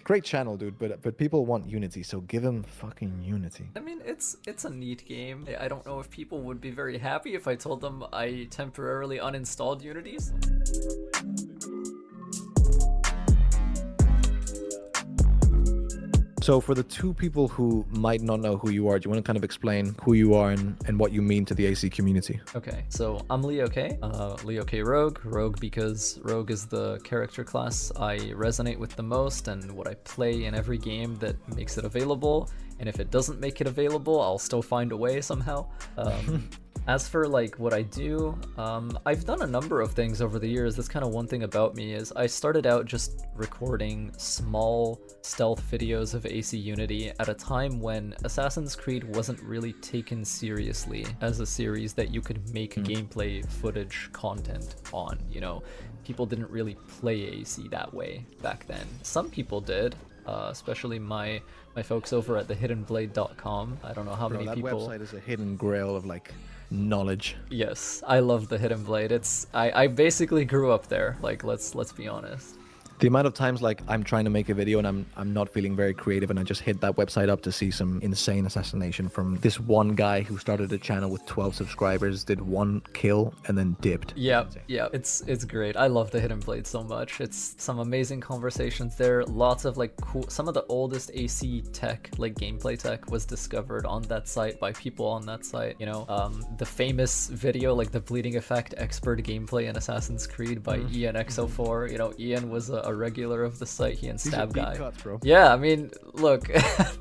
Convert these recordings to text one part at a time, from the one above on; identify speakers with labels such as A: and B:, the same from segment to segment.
A: Great channel, dude, but people want Unity, so give them fucking Unity.
B: I mean, it's a neat game. I don't know if people would be very happy if I told them I temporarily uninstalled Unity.
A: So for the two people who might not know who you are, do you want to kind of explain who you are and what you mean to the AC community?
B: Okay, so I'm Leo K. Leo K Rogue. Rogue because Rogue is the character class I resonate with the most and what I play in every game that makes it available. And if it doesn't make it available, I'll still find a way somehow. As for like what I do, I've done a number of things over the years. That's kind of one thing about me is I started out just recording small stealth videos of AC Unity at a time when Assassin's Creed wasn't really taken seriously as a series that you could make gameplay footage content on, you know. People didn't really play AC that way back then. Some people did. Especially my folks over at thehiddenblade.com. I don't know how many
A: that
B: people.
A: That website is a hidden grail of like knowledge.
B: Yes, I love the Hidden Blade. I basically grew up there. Like let's be honest.
A: The amount of times like I'm trying to make a video and I'm not feeling very creative and I just hit that website up to see some insane assassination from this one guy who started a channel with 12 subscribers, did 1 kill and then dipped.
B: Yeah, it's great. I love the Hidden Blade so much. It's some amazing conversations there. Lots of like cool, some of the oldest AC tech, like gameplay tech, was discovered on that site by people on that site. You know, the famous video like the bleeding effect expert gameplay in Assassin's Creed by Ian X04. You know, Ian was a regular of the site. He and Stab Guy.
A: Cuts, bro.
B: Yeah, I mean, look,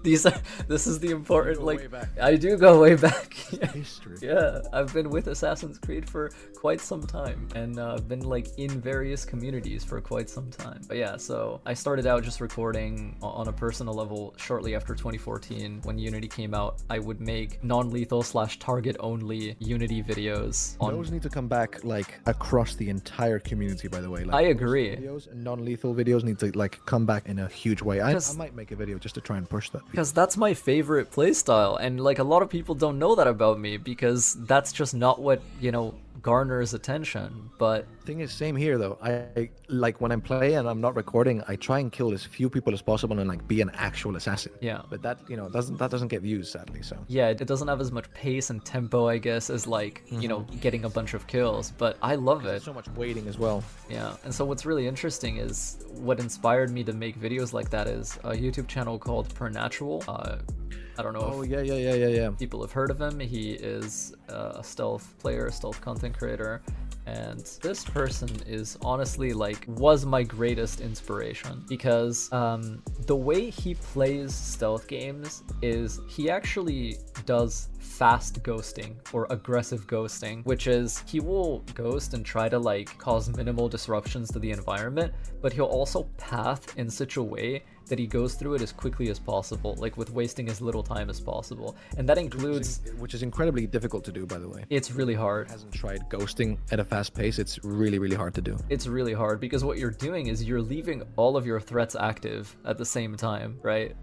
B: this is the important like
A: back.
B: I do go way back.
A: History.
B: Yeah, I've been with Assassin's Creed for quite some time and I've been like in various communities for quite some time. But yeah, so I started out just recording on a personal level shortly after 2014 when Unity came out. I would make non-lethal / target only Unity videos on.
A: Those need to come back like across the entire community, by the way. Like,
B: I agree.
A: Videos and non-lethal videos need to like come back in a huge way. I might make a video just to try and push that.
B: Because that's my favorite playstyle, and like a lot of people don't know that about me because that's just not what, you know, garners attention. But
A: thing is, same here though. I like when I'm playing and I'm not recording, I try and kill as few people as possible and like be an actual assassin.
B: Yeah.
A: But that, you know, doesn't get views, sadly. So
B: yeah, it doesn't have as much pace and tempo, I guess, as like, you know, getting a bunch of kills. But I love it.
A: There's so much waiting as well.
B: Yeah, and so what's really interesting is what inspired me to make videos like that is a YouTube channel called Pernatural. I don't know if
A: yeah.
B: people have heard of him. He is a stealth player, a stealth content creator, and this person is honestly like was my greatest inspiration because the way he plays stealth games is he actually does fast ghosting or aggressive ghosting, which is he will ghost and try to like cause minimal disruptions to the environment, but he'll also path in such a way that he goes through it as quickly as possible, like with wasting as little time as possible. And that includes...
A: Which is incredibly difficult to do, by the way.
B: It's really hard.
A: Hasn't tried ghosting at a fast pace. It's really, really hard to do.
B: It's really hard because what you're doing is you're leaving all of your threats active at the same time, right?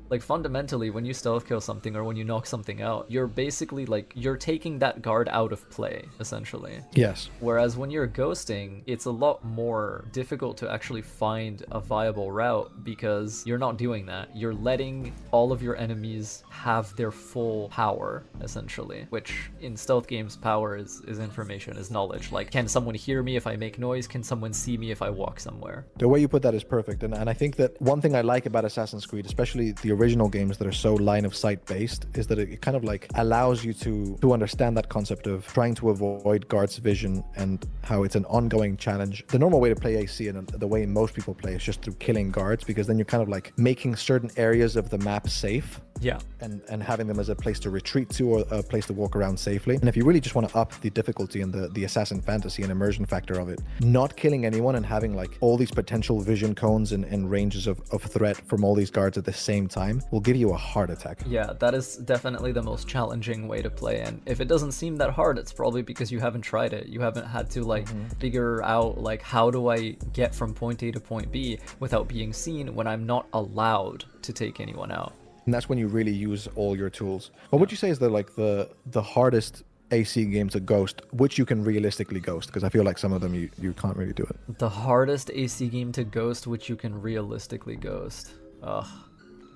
B: Like fundamentally, when you stealth kill something or when you knock something out, you're basically like, you're taking that guard out of play, essentially.
A: Yes.
B: Whereas when you're ghosting, it's a lot more difficult to actually find a viable route because you're not doing that. You're letting all of your enemies have their full power, essentially, which in stealth games, power is information, is knowledge. Like, can someone hear me if I make noise? Can someone see me if I walk somewhere?
A: The way you put that is perfect. And I think that one thing I like about Assassin's Creed, especially the original games that are so line of sight based, is that it kind of like allows you to understand that concept of trying to avoid guards' vision and how it's an ongoing challenge. The normal way to play AC and the way most people play is just through killing guards, because then you're kind of like making certain areas of the map safe.
B: Yeah.
A: And having them as a place to retreat to or a place to walk around safely. And if you really just want to up the difficulty and the assassin fantasy and immersion factor of it, not killing anyone and having like all these potential vision cones and ranges of threat from all these guards at the same time will give you a heart attack.
B: Yeah, that is definitely the most challenging way to play. And if it doesn't seem that hard, it's probably because you haven't tried it. You haven't had to like figure out like, how do I get from point A to point B without being seen when I'm not allowed to take anyone out.
A: And that's when you really use all your tools. What would you say is the hardest AC game to ghost, which you can realistically ghost? Because I feel like some of them you can't really do it.
B: The hardest AC game to ghost, which you can realistically ghost.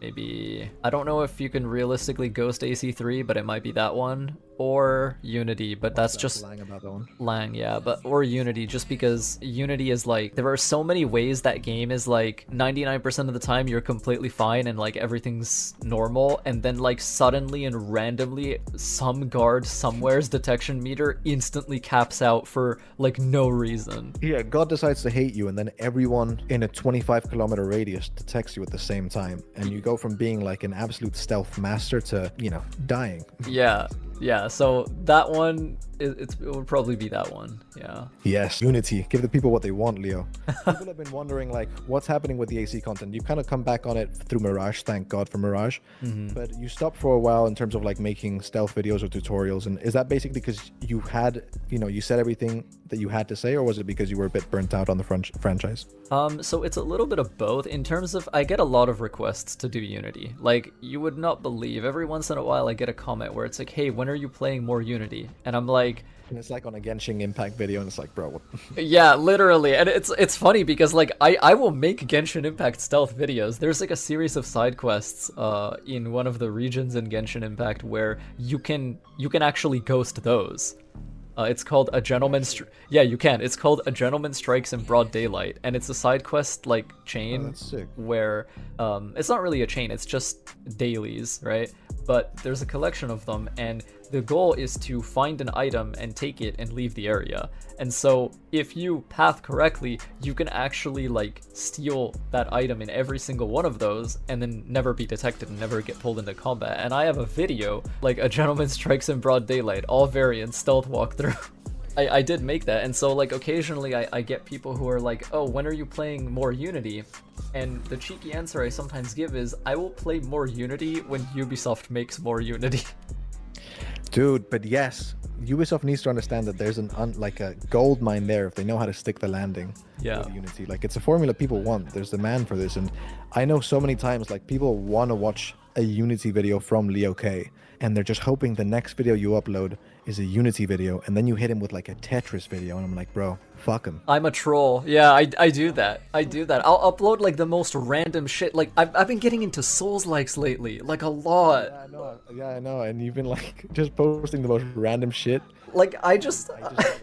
B: Maybe, I don't know if you can realistically ghost AC3, but it might be that one, or Unity, but that's just
A: lying about that one.
B: Lang, yeah, but or Unity, just because Unity is like, there are so many ways that game is like 99% of the time you're completely fine and like everything's normal, and then like suddenly and randomly some guard somewhere's detection meter instantly caps out for like no reason.
A: Yeah, God decides to hate you, and then everyone in a 25-kilometer radius detects you at the same time, and you go from being like an absolute stealth master to, you know, dying.
B: Yeah, so that one, it would probably be that one, yeah.
A: Yes, Unity. Give the people what they want, Leo. People have been wondering, like, what's happening with the AC content. You've kind of come back on it through Mirage, thank God for Mirage. But you stopped for a while in terms of, like, making stealth videos or tutorials. And is that basically because you had, you know, you said everything that you had to say, or was it because you were a bit burnt out on the franchise?
B: So it's a little bit of both. In terms of, I get a lot of requests to do Unity. Like, you would not believe, every once in a while I get a comment where it's like, hey, when are you playing more Unity? And I'm like...
A: And it's like on a Genshin Impact video, and it's like, bro, what?
B: Yeah, literally. And it's funny because, like, I will make Genshin Impact stealth videos. There's, like, a series of side quests in one of the regions in Genshin Impact where you can actually ghost those. It's called A Gentleman... Yeah, you can. It's called A Gentleman Strikes in Broad Daylight. And it's a side quest, like, chain
A: that's sick.
B: where... it's not really a chain, it's just dailies, right? But there's a collection of them, and the goal is to find an item and take it and leave the area. And so if you path correctly, you can actually like steal that item in every single one of those and then never be detected and never get pulled into combat. And I have a video, like A Gentleman Strikes in Broad Daylight, all variants stealth walkthrough. I did make that, and so like occasionally I get people who are like, oh, when are you playing more Unity? And the cheeky answer I sometimes give is, I will play more Unity when Ubisoft makes more Unity.
A: Dude, but yes, Ubisoft needs to understand that there's like a gold mine there if they know how to stick the landing.
B: Yeah.
A: With Unity. Like, it's a formula people want. There's demand for this, and I know so many times like people want to watch a Unity video from Leo K, and they're just hoping the next video you upload is a Unity video, and then you hit him with like a Tetris video, and I'm like, bro, fuck him.
B: I'm a troll. Yeah, I do that. I'll upload like the most random shit. Like I've been getting into Souls-likes lately, like a lot.
A: Yeah, I know. And you've been like just posting the most random shit.
B: Like I just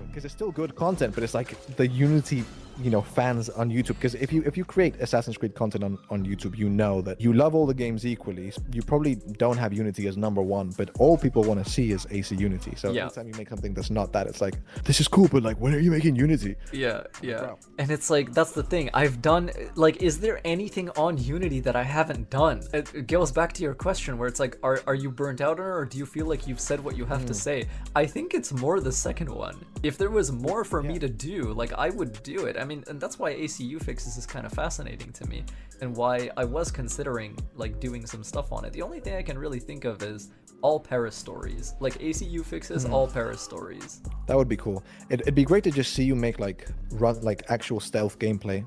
A: because it's still good content, but it's like the Unity, you know, fans on YouTube. Because if you create Assassin's Creed content on YouTube, you know that you love all the games equally. You probably don't have Unity as number one, but all people want to see is AC Unity. So anytime you make something that's not that, it's like, this is cool, but like, when are you making Unity?
B: Yeah.
A: Wow.
B: And it's like, that's the thing. I've done, like, is there anything on Unity that I haven't done? It goes back to your question where it's like, are you burnt out on it, or do you feel like you've said what you have to say? I think it's more the second one. If there was more for me to do, like, I would do it. I mean, and that's why ACU fixes is kind of fascinating to me, and why I was considering like doing some stuff on it. The only thing I can really think of is all Paris stories, like ACU fixes all Paris stories.
A: That would be cool. It'd be great to just see you make like actual stealth gameplay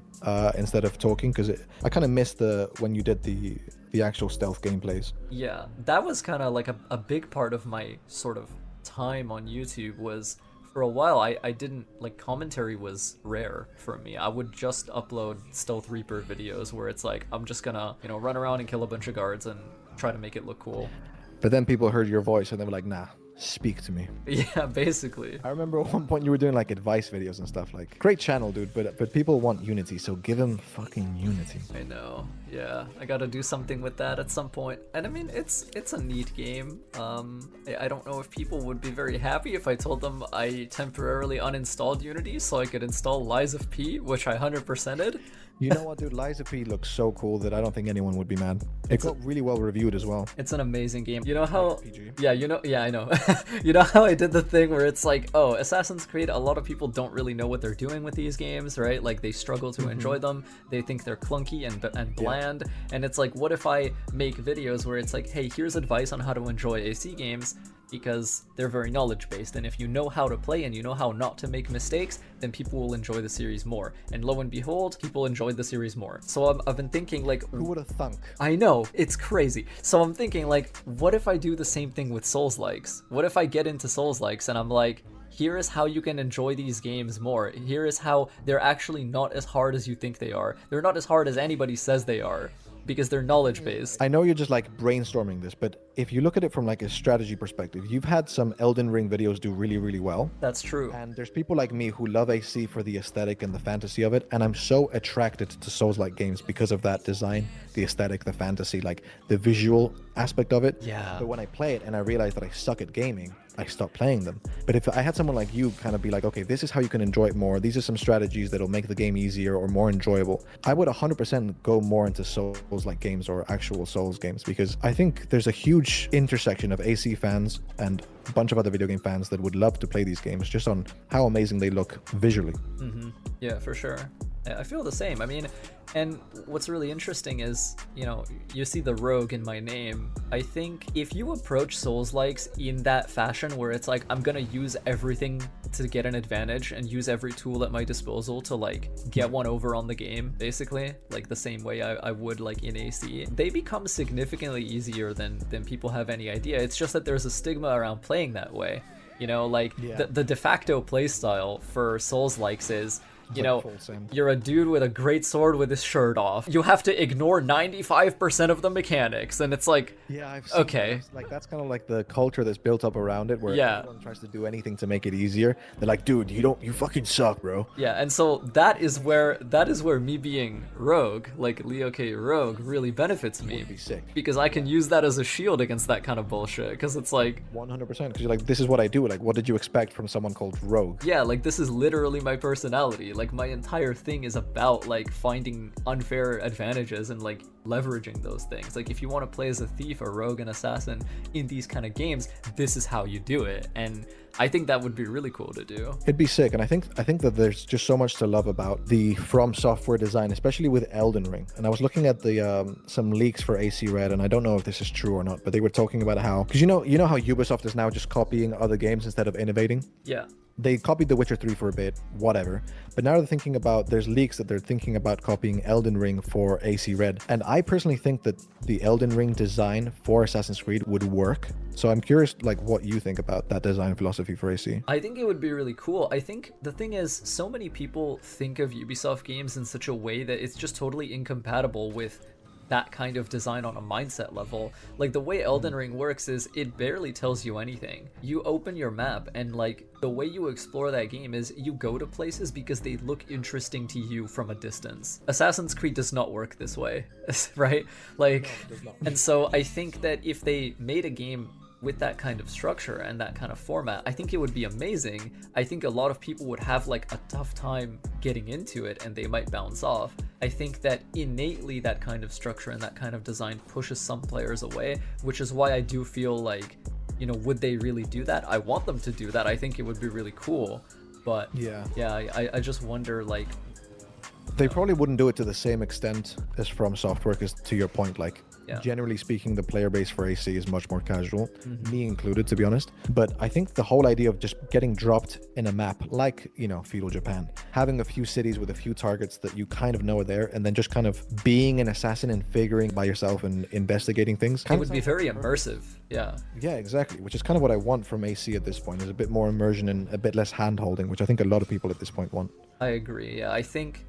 A: instead of talking, because I kind of missed when you did the actual stealth gameplays.
B: Yeah, that was kind of like a big part of my sort of time on YouTube. Was for a while I didn't like, commentary was rare for me. I would just upload Stealth Reaper videos where it's like, I'm just gonna, you know, run around and kill a bunch of guards and try to make it look cool.
A: But then people heard your voice and they were like, nah, speak to me.
B: Yeah, basically.
A: I remember at one point you were doing like advice videos and stuff. Like, great channel, dude, but people want Unity, so give them fucking Unity.
B: I know. Yeah, I gotta do something with that at some point. And I mean, it's a neat game. I don't know if people would be very happy if I told them I temporarily uninstalled Unity so I could install Lies of P, which I 100%ed.
A: You know what, dude? Lies of P looks so cool that I don't think anyone would be mad. It got really well reviewed as well.
B: It's an amazing game. You know how...
A: PG.
B: Yeah, I know. You know how I did the thing where it's like, oh, Assassin's Creed, a lot of people don't really know what they're doing with these games, right? Like, they struggle to enjoy them. They think they're clunky and bland. And it's like, what if I make videos where it's like, hey, here's advice on how to enjoy AC games, because they're very knowledge-based, and if you know how to play and you know how not to make mistakes, then people will enjoy the series more. And lo and behold, people enjoyed the series more. So I've been thinking, like...
A: Who would have thunk?
B: I know, it's crazy. So I'm thinking, like, what if I do the same thing with Souls-likes? What if I get into Souls-likes and I'm like, here is how you can enjoy these games more. Here is how they're actually not as hard as you think they are. They're not as hard as anybody says they are. because they're knowledge based.
A: I know you're just like brainstorming this, but if you look at it from like a strategy perspective, you've had some Elden Ring videos do really, really well.
B: That's true.
A: And there's people like me who love AC for the aesthetic and the fantasy of it, and I'm so attracted to Souls-like games because of that design, the aesthetic, the fantasy, like the visual aspect of it.
B: Yeah.
A: But when I play it and I realize that I suck at gaming, I stop playing them. But if I had someone like you kind of be like, okay, this is how you can enjoy it more, these are some strategies that'll make the game easier or more enjoyable, I would 100% go more into Souls-like games or actual Souls games, because I think there's a huge intersection of AC fans and a bunch of other video game fans that would love to play these games just on how amazing they look visually.
B: Yeah, for sure. I feel the same. I mean, and what's really interesting is, you know, you see the rogue in my name. I think if you approach Souls-likes in that fashion where it's like, I'm gonna use everything to get an advantage and use every tool at my disposal to like get one over on the game, basically, like the same way I would like in AC, they become significantly easier than people have any idea. It's just that there's a stigma around playing that way. You know, like the de facto playstyle for Souls-likes is, you know, you're a dude with a great sword with his shirt off. You have to ignore 95% of the mechanics, and it's like,
A: yeah, I've seen
B: okay,
A: that. Like that's kind of like the culture that's built up around it, where everyone tries to do anything to make it easier. They're like, dude, you fucking suck, bro.
B: Yeah, and so that is where me being rogue, like Leo K rogue, really benefits me.
A: Would be sick.
B: Because I can use that as a shield against that kind of bullshit. Because it's like
A: 100%. Because you're like, this is what I do. Like, what did you expect from someone called rogue?
B: Yeah, like this is literally my personality. Like my entire thing is about like finding unfair advantages and like leveraging those things. Like if you want to play as a thief, a rogue, an assassin in these kind of games, this is how you do it. And I think that would be really cool to do.
A: It'd be sick, and I think that there's just so much to love about the From Software design, especially with Elden Ring. And I was looking at the some leaks for AC Red, and I don't know if this is true or not, but they were talking about how, because you know how Ubisoft is now just copying other games instead of innovating.
B: Yeah.
A: They copied The Witcher 3 for a bit, whatever. But now they're thinking about, there's leaks that they're thinking about copying Elden Ring for AC Red. And I personally think that the Elden Ring design for Assassin's Creed would work. So I'm curious, like, what you think about that design philosophy for AC.
B: I think it would be really cool. I think the thing is, so many people think of Ubisoft games in such a way that it's just totally incompatible with that kind of design on a mindset level. Like the way Elden Ring works is it barely tells you anything. You open your map and like the way you explore that game is you go to places because they look interesting to you from a distance. Assassin's Creed does not work this way, right? Like, no, it does not. And so I think that if they made a game with that kind of structure and that kind of format, I think it would be amazing. I think a lot of people would have like a tough time getting into it and they might bounce off. I think that innately that kind of structure and that kind of design pushes some players away, which is why I do feel like, you know, would they really do that? I want them to do that. I think it would be really cool. But yeah, I just wonder, like,
A: they probably wouldn't do it to the same extent as From Software, because to your point, like, generally speaking, the player base for AC is much more casual, me included, to be honest. But I think the whole idea of just getting dropped in a map, like, you know, feudal Japan, having a few cities with a few targets that you kind of know are there, and then just kind of being an assassin and figuring by yourself and investigating things.
B: It would be very immersive. Yeah. Yeah,
A: exactly. Which is kind of what I want from AC at this point, is a bit more immersion and a bit less hand-holding, which I think a lot of people at this point want.
B: I agree. Yeah, I think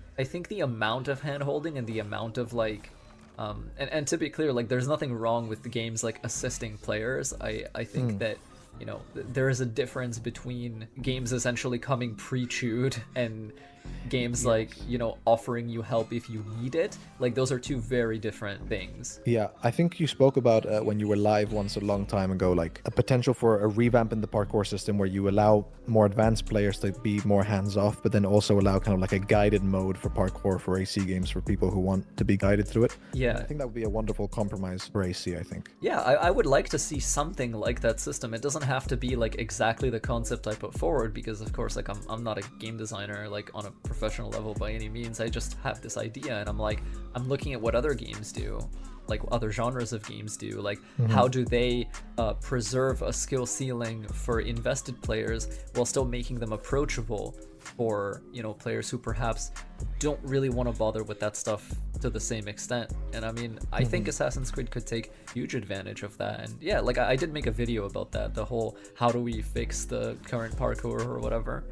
B: the amount of hand-holding and the amount of like, and to be clear, like there's nothing wrong with the games like assisting players. I think that, you know, there is a difference between games essentially coming pre-chewed and games like, you know, offering you help if you need it. Like those are two very different things.
A: Yeah, I think you spoke about when you were live once a long time ago, like a potential for a revamp in the parkour system where you allow more advanced players to be more hands-off, but then also allow kind of like a guided mode for parkour for AC games for people who want to be guided through it.
B: Yeah,
A: I think that would be a wonderful compromise for AC, I think.
B: Yeah, I would like to see something like that system. It doesn't have to be like exactly the concept I put forward, because of course, like I'm not a game designer like on a professional level by any means. I just have this idea and I'm like, I'm looking at what other games do, like other genres of games do, like how do they preserve a skill ceiling for invested players while still making them approachable for, you know, players who perhaps don't really want to bother with that stuff to the same extent. And I mean, I think Assassin's Creed could take huge advantage of that. And yeah, like I did make a video about that, the whole how do we fix the current parkour or whatever.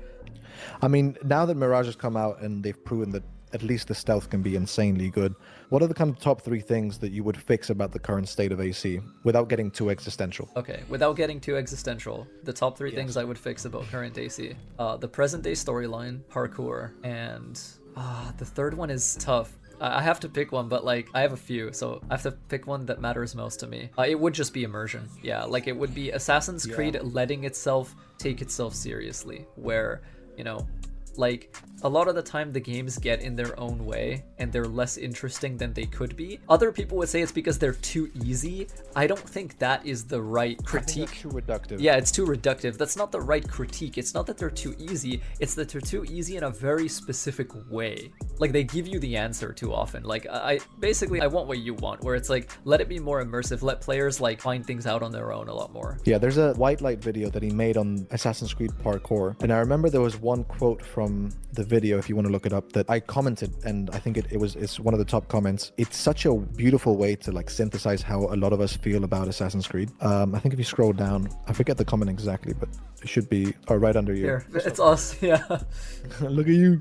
A: I mean, now that Mirage has come out and they've proven that at least the stealth can be insanely good. What are the kind of top 3 things that you would fix about the current state of AC without getting too existential?
B: Okay, without getting too existential, the top 3 things I would fix about current AC. The present day storyline, parkour, and the third one is tough. I have to pick one, but like I have a few, so I have to pick one that matters most to me. It would just be immersion. Yeah, like it would be Assassin's Creed letting itself take itself seriously, where, you know, like a lot of the time the games get in their own way and they're less interesting than they could be. Other people would say it's because they're too easy. I don't think that is the right critique.
A: Too reductive.
B: Yeah, it's too reductive. That's not the right critique. It's not that they're too easy, it's that they're too easy in a very specific way. Like they give you the answer too often. Like I want what you want, where it's like, let it be more immersive, let players like find things out on their own a lot more.
A: Yeah, there's a white light video that he made on Assassin's Creed parkour, and I remember there was one quote from the video, if you want to look it up, that I commented, and I think it's one of the top comments. It's such a beautiful way to like synthesize how a lot of us feel about Assassin's Creed. I think if you scroll down, I forget the comment exactly, but it should be right under you.
B: Here, it's us. Yeah.
A: Look at you.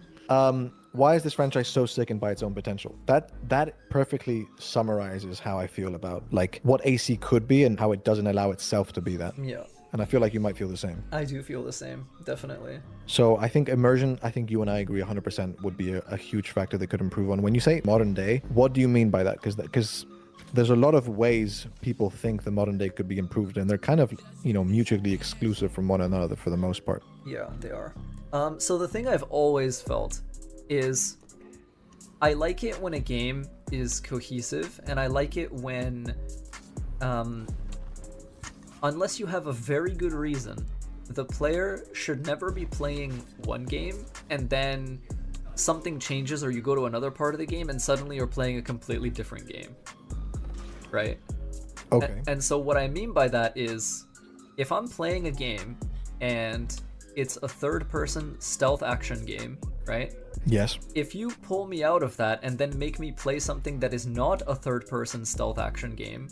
A: Why is this franchise so sickened by its own potential? That perfectly summarizes how I feel about like what AC could be and how it doesn't allow itself to be that.
B: Yeah.
A: And I feel like you might feel the same.
B: I do feel the same, definitely.
A: So I think immersion, I think you and I agree 100% would be a huge factor that could improve on. When you say modern day, what do you mean by that? Because there's a lot of ways people think the modern day could be improved, and they're kind of, you know, mutually exclusive from one another for the most part.
B: Yeah, they are. So the thing I've always felt is I like it when a game is cohesive, and I like it when unless you have a very good reason, the player should never be playing one game and then something changes or you go to another part of the game and suddenly you're playing a completely different game, right?
A: Okay.
B: And so what I mean by that is, if I'm playing a game and it's a third-person stealth action game, right?
A: Yes.
B: If you pull me out of that and then make me play something that is not a third-person stealth action game,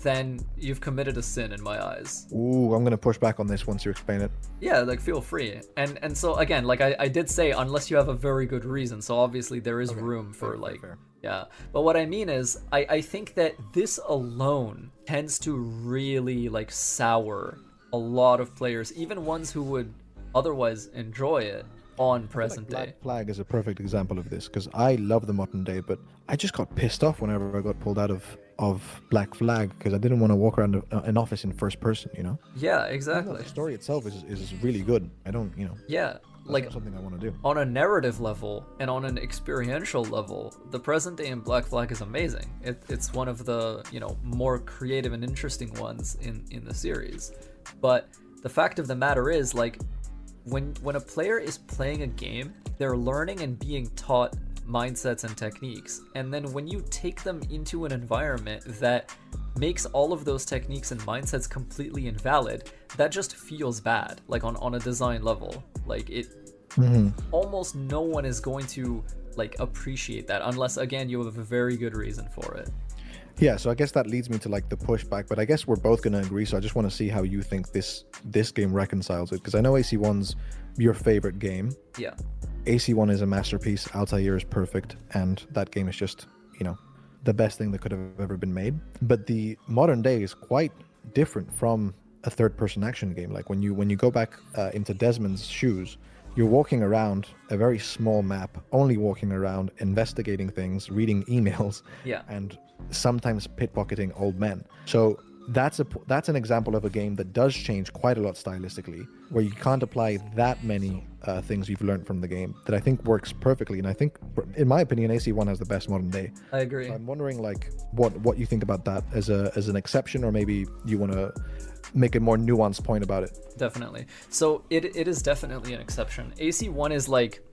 B: then you've committed a sin in my eyes.
A: Ooh, I'm gonna push back on this once you explain it.
B: Yeah, like feel free. And so again, like I did say, unless you have a very good reason, so obviously there is room for fair. Yeah. But what I mean is, I think that this alone tends to really like sour a lot of players, even ones who would otherwise enjoy it on present day.
A: Black Flag is a perfect example of this, because I love the modern day, but I just got pissed off whenever I got pulled out of Black Flag because I didn't want to walk around an office in first person, you know?
B: Yeah, exactly.
A: The story itself is really good. I don't, you know.
B: Yeah, like
A: not something I want to do.
B: On a narrative level and on an experiential level, the present day in Black Flag is amazing. It's one of the, you know, more creative and interesting ones in the series. But the fact of the matter is, like, when a player is playing a game, they're learning and being taught mindsets and techniques, and then when you take them into an environment that makes all of those techniques and mindsets completely invalid, that just feels bad, like on a design level. Like it almost no one is going to like appreciate that unless, again, you have a very good reason for it.
A: Yeah, so I guess that leads me to like the pushback, but I guess we're both going to agree, so I just want to see how you think this game reconciles it, because I know AC1's your favorite game.
B: Yeah.
A: AC1 is a masterpiece, Altair is perfect, and that game is just, you know, the best thing that could have ever been made. But the modern day is quite different from a third-person action game. Like when you go back into Desmond's shoes, you're walking around a very small map, only walking around, investigating things, reading emails, and sometimes pickpocketing old men. So that's an example of a game that does change quite a lot stylistically, where you can't apply that many things you've learned from the game, that I think works perfectly. And I think, in my opinion, AC1 has the best modern day.
B: I agree.
A: So I'm wondering, like, what you think about that as an exception, or maybe you want to make a more nuanced point about it.
B: Definitely. So it is definitely an exception. AC1 is like,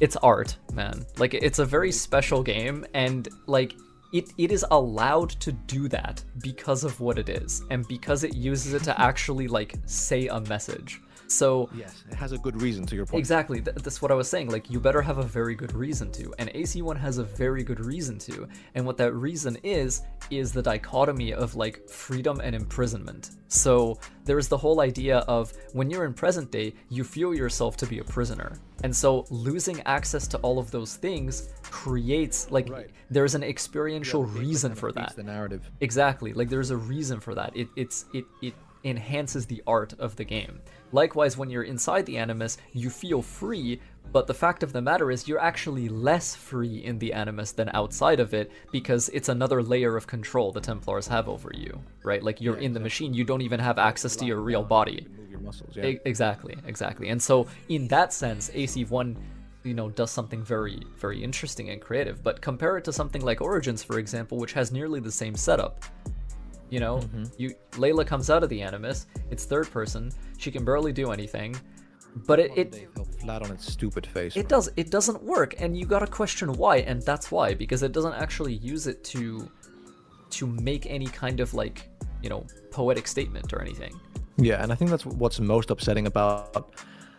B: it's art, man. Like, it's a very special game, and like it is allowed to do that because of what it is, and because it uses it to actually like say a message. So
A: Yes, it has a good reason, to your point.
B: exactly, that's what I was saying. Like, you better have a very good reason to, and AC1 has a very good reason to. And what that reason is the dichotomy of like freedom and imprisonment. So there's the whole idea of when you're in present day, you feel yourself to be a prisoner, and so losing access to all of those things creates like there's an experiential reason for that.
A: The narrative.
B: Exactly, like there's a reason for that. It enhances the art of the game. Likewise, when you're inside the Animus, you feel free, but the fact of the matter is you're actually less free in the Animus than outside of it, because it's another layer of control the Templars have over you, right? Like you're in the machine, you don't even have access to your real body.
A: Move your muscles,
B: Exactly. And so in that sense, AC1 does something very, very interesting and creative. But compare it to something like Origins, for example, which has nearly the same setup. Layla comes out of the Animus, it's third person, she can barely do anything, but it
A: fell flat on its stupid face.
B: it doesn't work, and you gotta question why, and that's why, because it doesn't actually use it to make any kind of like, poetic statement or anything.
A: Yeah, and I think that's what's most upsetting about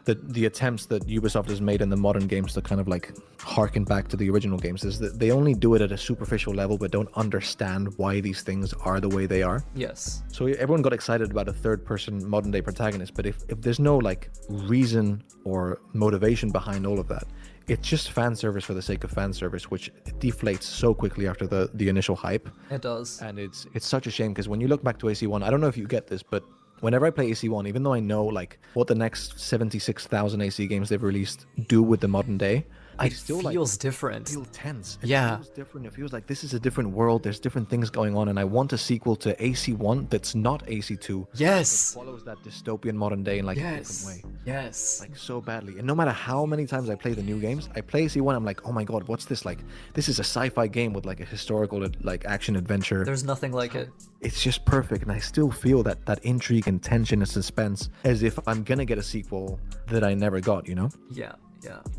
A: the attempts that Ubisoft has made in the modern games to kind of like harken back to the original games, is that they only do it at a superficial level but don't understand why these things are the way they are.
B: Yes.
A: So everyone got excited about a third person modern day protagonist, but if there's no like reason or motivation behind all of that, it's just fan service for the sake of fan service, which deflates so quickly after the initial hype.
B: It does.
A: And it's such a shame, because when you look back to AC1, I don't know if you get this, but whenever I play AC1, even though I know like what the next 76,000 AC games they've released do with the modern day,
B: It feels different.
A: Feel tense. It
B: Yeah.
A: feels different. It feels like this is a different world. There's different things going on, and I want a sequel to AC1 that's not AC2.
B: Yes.
A: That follows that dystopian modern day in like a
B: Yes.
A: different way.
B: Yes.
A: Like so badly. And no matter how many times I play the new games, I play AC1, I'm like, oh my god, what's this like? This is a sci-fi game with like a historical like action adventure.
B: There's nothing like it.
A: It's just perfect, and I still feel that intrigue and tension and suspense, as if I'm gonna get a sequel that I never got, you know?
B: Yeah,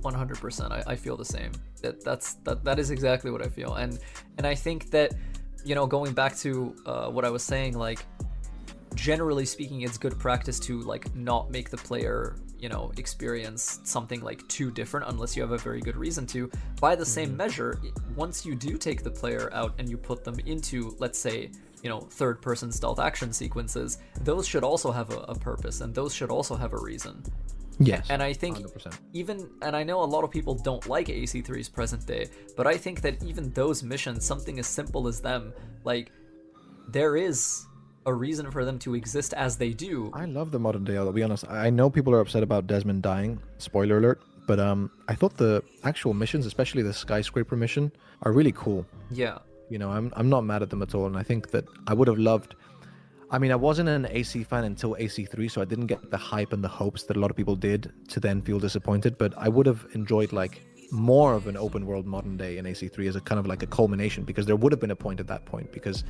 B: 100%. I feel the same. That is exactly what I feel, and I think that, going back to what I was saying, like, generally speaking, it's good practice to like not make the player experience something like too different unless you have a very good reason to. By the same measure, once you do take the player out and you put them into, let's say, third person stealth action sequences, those should also have a purpose, and those should also have a reason.
A: Yes.
B: And I think
A: 100%.
B: and I know a lot of people don't like AC3's present day, but I think that even those missions, something as simple as them, like, there is a reason for them to exist as they do.
A: I love the modern day, I'll be honest. I know people are upset about Desmond dying, spoiler alert, but I thought the actual missions, especially the skyscraper mission, are really cool.
B: Yeah.
A: I'm not mad at them at all, and I think that I would have loved... I mean, I wasn't an AC fan until AC3, so I didn't get the hype and the hopes that a lot of people did to then feel disappointed, but I would have enjoyed like more of an open world modern day in AC3 as a kind of like a culmination, because there would have been a point at that point, because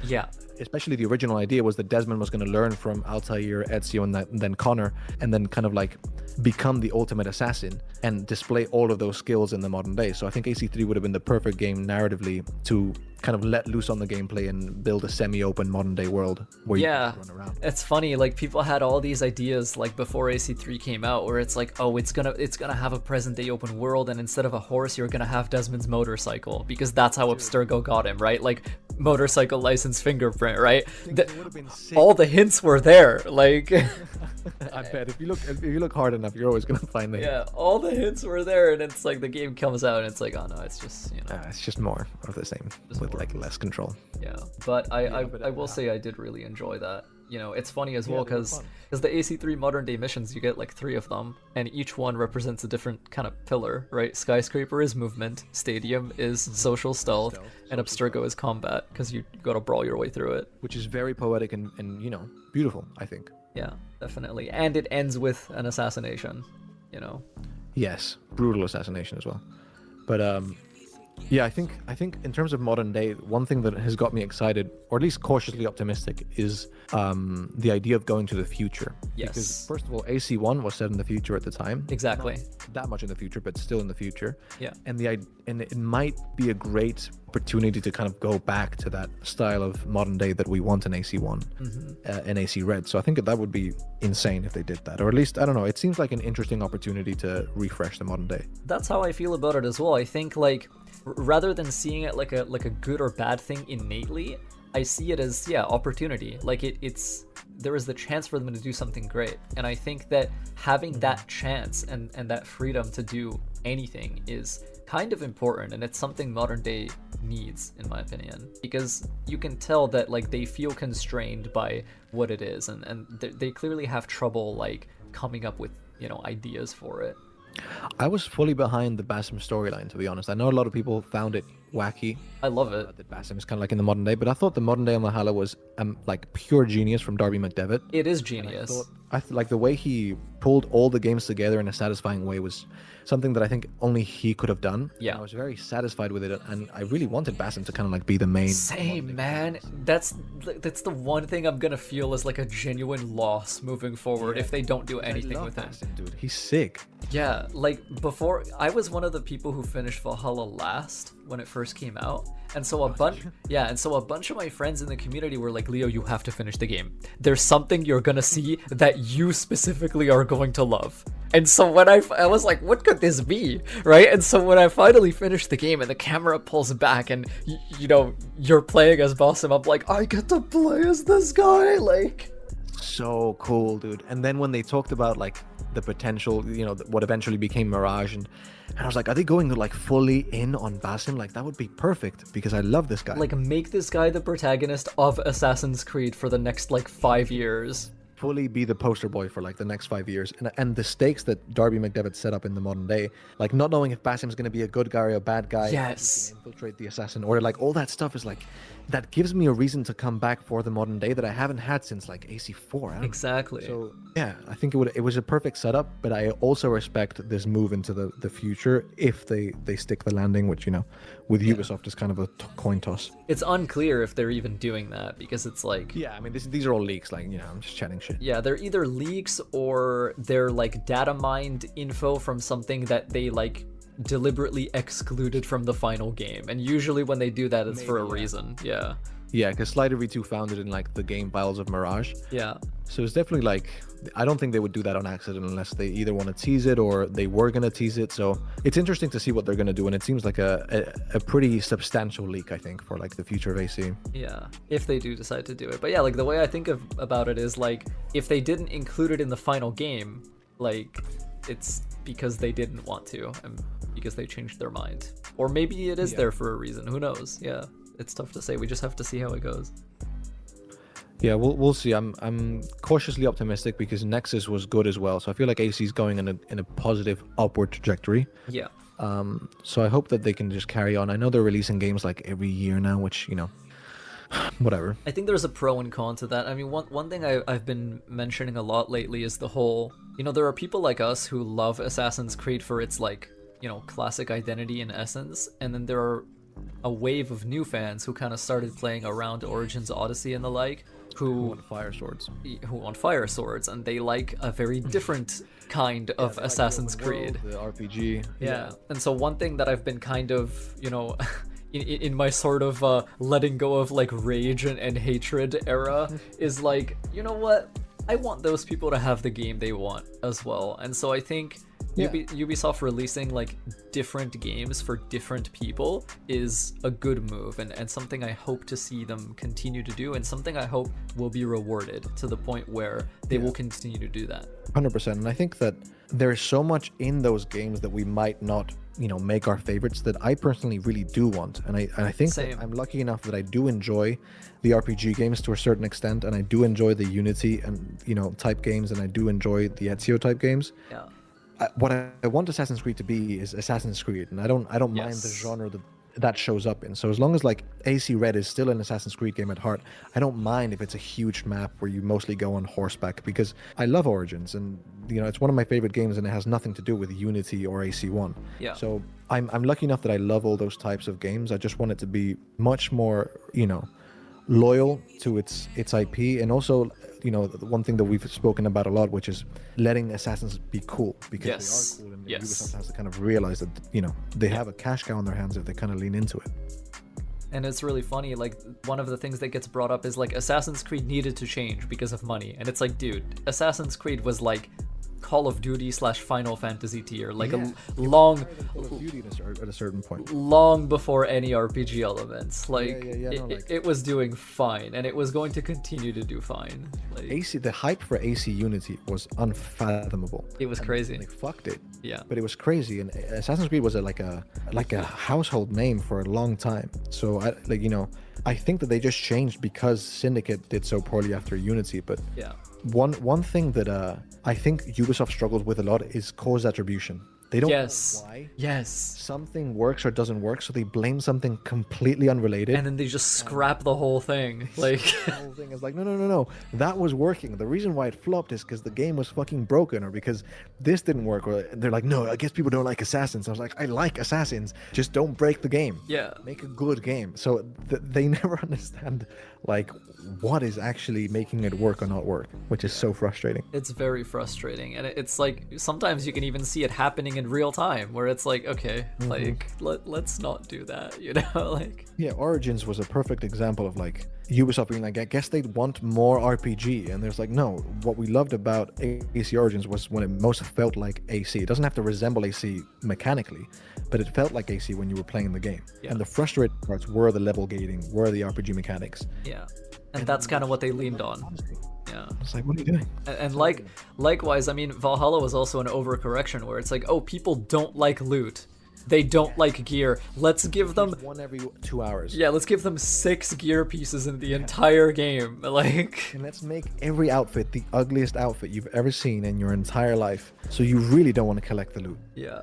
A: especially the original idea was that Desmond was going to learn from Altair, Ezio, and then Connor, and then kind of like become the ultimate assassin and display all of those skills in the modern day. So I think AC3 would have been the perfect game narratively to kind of let loose on the gameplay and build a semi-open modern day world where you can run around.
B: It's funny, like, people had all these ideas like before AC3 came out, where it's like, oh, it's gonna have a present day open world, and instead of a horse you're gonna have Desmond's motorcycle, because that's how Abstergo got him, right? Like, motorcycle license fingerprint, right? All the hints were there, like.
A: I bet if you look hard enough, you're always gonna find it.
B: Yeah, all the hints were there, and it's like the game comes out and it's like, oh no, it's just
A: it's just more of the same, just with like less control.
B: Yeah, but I will say I did really enjoy that. It's funny as well, because the AC3 modern day missions, you get like 3 of them, and each one represents a different kind of pillar, right? Skyscraper is movement, Stadium is social stealth, and Abstergo is combat, because you gotta brawl your way through it.
A: Which is very poetic and beautiful, I think.
B: Yeah, definitely. And it ends with an assassination,
A: Yes, brutal assassination as well. But Yeah, I think in terms of modern day, one thing that has got me excited, or at least cautiously optimistic, is the idea of going to the future. Because
B: Yes.
A: first of all, AC1 was set in the future at the time.
B: Exactly.
A: Not that much in the future, but still in the future.
B: Yeah.
A: And and it might be a great opportunity to kind of go back to that style of modern day that we want in AC1 and AC Red. So I think that would be insane if they did that, or at least I don't know. It seems like an interesting opportunity to refresh the modern day.
B: That's how I feel about it as well. I think like rather than seeing it like a good or bad thing innately, I see it as opportunity. Like it's there is the chance for them to do something great, and I think that having that chance and that freedom to do anything is kind of important, and it's something modern day needs, in my opinion, because you can tell that like they feel constrained by what it is, and they clearly have trouble like coming up with ideas for it.
A: I was fully behind the Basim storyline, to be honest. I know a lot of people found it wacky.
B: I love it.
A: That Basim is kind of like in the modern day, but I thought the modern day on Valhalla was like pure genius from Darby McDevitt.
B: It is genius.
A: Like the way he pulled all the games together in a satisfying way was something that I think only he could have done.
B: Yeah.
A: And I was very satisfied with it, and I really wanted Basim to kind of like be the main.
B: Same, man. That's the one thing I'm gonna feel is like a genuine loss moving forward if they don't do anything with him.
A: Basim, dude. He's sick.
B: Yeah, like before, I was one of the people who finished Valhalla last when it first came out, and so a bunch of my friends in the community were like, Leo, you have to finish the game. There's something you're gonna see that you specifically are going to love. And so when I was like, what could this be, right? And so when I finally finished the game and the camera pulls back and you're playing as Basim, I'm like, I get to play as this guy, like.
A: So cool, dude. And then when they talked about like the potential, what eventually became Mirage, and I was like, are they going to like fully in on Basim? Like that would be perfect because I love this guy.
B: Like make this guy the protagonist of Assassin's Creed for the next like 5 years.
A: Fully be the poster boy for like the next 5 years, and the stakes that Darby McDevitt set up in the modern day, like not knowing if Basim's going to be a good guy or a bad guy,
B: Yes,
A: infiltrate the assassin order, like all that stuff is like that gives me a reason to come back for the modern day that I haven't had since like AC4.
B: Exactly.
A: So yeah, I think it was a perfect setup, but I also respect this move into the future if they stick the landing, which with Ubisoft is kind of a coin toss.
B: It's unclear if they're even doing that because it's like,
A: yeah, I mean these are all leaks, like I'm just chatting shit.
B: Yeah, they're either leaks or they're like data mined info from something that they like deliberately excluded from the final game, and usually when they do that it's for a reason. Yeah,
A: because Slider V2 found it in like the game files of Mirage.
B: Yeah,
A: so it's definitely like, I don't think they would do that on accident unless they either want to tease it or they were going to tease it. So it's interesting to see what they're going to do, and it seems like a pretty substantial leak, I think, for like the future of AC.
B: Yeah, if they do decide to do it. But yeah, like the way I think about it is like, if they didn't include it in the final game, like it's because they didn't want to and because they changed their mind, or maybe it is there for a reason. Who knows? Yeah, it's tough to say. We just have to see how it goes.
A: Yeah, we'll see. I'm cautiously optimistic because Nexus was good as well, so I feel like AC is going in a positive upward trajectory.
B: Yeah.
A: So I hope that they can just carry on. I know they're releasing games like every year now, which whatever.
B: I think there's a pro and con to that. I mean, one thing I've been mentioning a lot lately is the whole, there are people like us who love Assassin's Creed for its like, classic identity and essence, and then there are a wave of new fans who kind of started playing around Origins Odyssey and the like, who
A: want
B: fire swords, and they like a very different kind of Assassin's Creed.
A: The RPG.
B: Yeah. And so one thing that I've been kind of, in my sort of letting go of like rage and hatred era is like, you know what? I want those people to have the game they want as well. And so I think Ubisoft releasing like different games for different people is a good move, and something I hope to see them continue to do, and something I hope will be rewarded to the point where they will continue to do that.
A: 100%. And I think that there's so much in those games that we might not make our favorites that I personally really do want, and I think that I'm lucky enough that I do enjoy the RPG games to a certain extent, and I do enjoy the Unity and type games, and I do enjoy the Ezio type games.
B: Yeah.
A: What I want Assassin's Creed to be is Assassin's Creed, and I don't mind the genre that shows up in. So as long as like AC Red is still an Assassin's Creed game at heart, I don't mind if it's a huge map where you mostly go on horseback, because I love Origins, and it's one of my favorite games, and it has nothing to do with Unity or AC1.
B: Yeah.
A: So I'm lucky enough that I love all those types of games. I just want it to be much more, loyal to its IP, and also, the one thing that we've spoken about a lot, which is letting assassins be cool, because
B: Yes.
A: they are cool, and
B: Yes.
A: Ubisoft has to kind of realize that they have a cash cow in their hands if they kind of lean into it.
B: And it's really funny, like, one of the things that gets brought up is, like, Assassin's Creed needed to change because of money. And it's like, dude, Assassin's Creed was, like, Call of Duty / Final Fantasy tier, like
A: Yeah.
B: a long,
A: Call of Duty at a certain point.
B: long before any RPG elements. Like,
A: no,
B: it was doing fine, and it was going to continue to do fine. Like,
A: The hype for AC Unity was unfathomable.
B: it was crazy.
A: They fucked it.
B: Yeah.
A: But it was crazy, and Assassin's Creed was like a household name for a long time. So I think that they just changed because Syndicate did so poorly after Unity. But
B: Yeah.
A: one thing that I think Ubisoft struggles with a lot is cause attribution. They don't
B: Yes.
A: know why
B: Yes.
A: something works or doesn't work, so they blame something completely unrelated.
B: And then they just scrap the whole thing. Like,
A: The whole thing is like, no, that was working. The reason why it flopped is because the game was fucking broken, or because this didn't work. Or they're like, no, I guess people don't like assassins. I was like, I like assassins, just don't break the game.
B: yeah.
A: Make a good game. So they never understand like what is actually making it work or not work, which is so frustrating.
B: It's very frustrating, and it's like sometimes you can even see it happening in real time, where it's like, okay, like let's not do that, like.
A: Yeah, Origins was a perfect example of like Ubisoft being like, I guess they'd want more RPG, and there's like, no, what we loved about AC Origins was when it most felt like AC. It doesn't have to resemble AC mechanically, but it felt like AC when you were playing the game.
B: Yeah.
A: And the frustrating parts were the level gating, were the RPG mechanics.
B: Yeah, and that's kind of what they leaned on. Yeah.
A: It's like, what are you doing?
B: And likewise, I mean, Valhalla was also an overcorrection where it's like, oh, people don't like loot. They don't like gear. Let's give them,
A: One every 2 hours.
B: yeah, let's give them 6 gear pieces in the entire game. Like,
A: And let's make every outfit the ugliest outfit you've ever seen in your entire life. So you really don't want to collect the loot.
B: yeah.